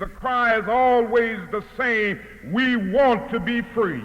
the cry is always the same: we want to be free.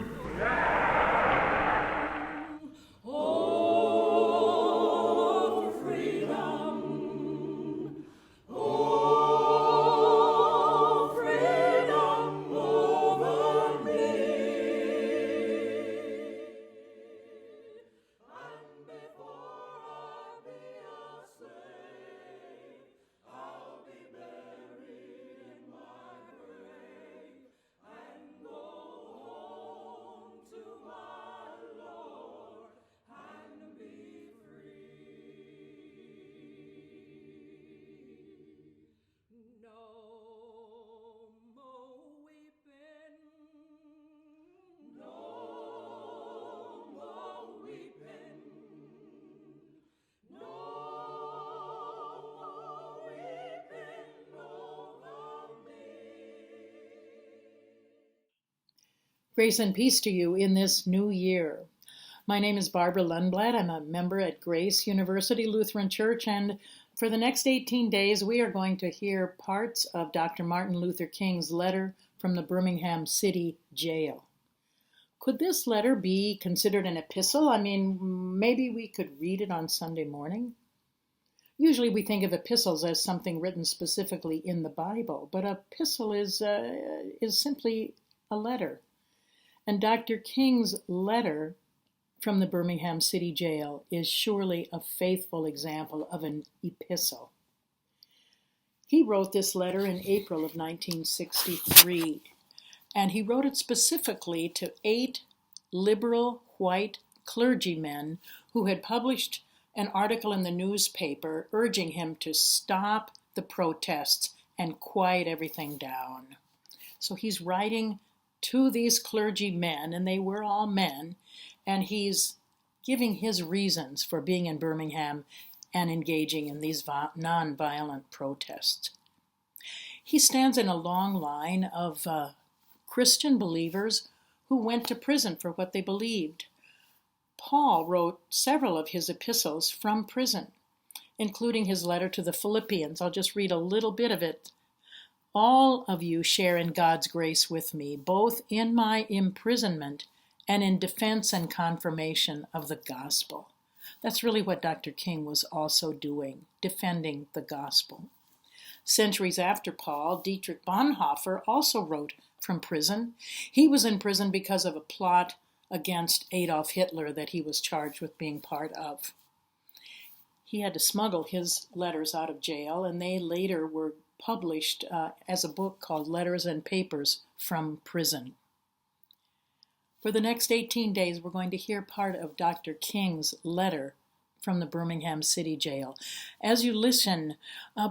Grace and peace to you in this new year. My name is Barbara Lundblad. I'm a member at Grace University Lutheran Church, and for the next 18 days, we are going to hear parts of Dr. Martin Luther King's letter from the Birmingham City Jail. Could this letter be considered an epistle? I mean, maybe we could read it on Sunday morning. Usually we think of epistles as something written specifically in the Bible, but an epistle is simply a letter. And Dr. King's letter from the Birmingham City Jail is surely a faithful example of an epistle. He wrote this letter in April of 1963, and he wrote it specifically to 8 liberal white clergymen who had published an article in the newspaper urging him to stop the protests and quiet everything down. So he's writing to these clergymen, and they were all men, and he's giving his reasons for being in Birmingham and engaging in these nonviolent protests. He stands in a long line of Christian believers who went to prison for what they believed. Paul wrote several of his epistles from prison, including his letter to the Philippians. I'll just read a little bit of it. All of you share in God's grace with me, both in my imprisonment and in defense and confirmation of the gospel. That's really what Dr. King was also doing, defending the gospel. Centuries after Paul, Dietrich Bonhoeffer also wrote from prison. He was in prison because of a plot against Adolf Hitler that he was charged with being part of. He had to smuggle his letters out of jail, and they later were published as a book called Letters and Papers from Prison. For the next 18 days, we're going to hear part of Dr. King's letter from the Birmingham City Jail. As you listen,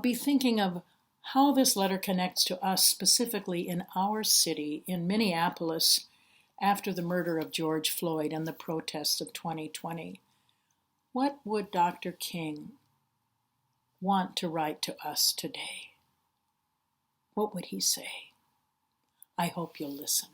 be thinking of how this letter connects to us specifically in our city, in Minneapolis, after the murder of George Floyd and the protests of 2020. What would Dr. King want to write to us today? What would he say? I hope you'll listen.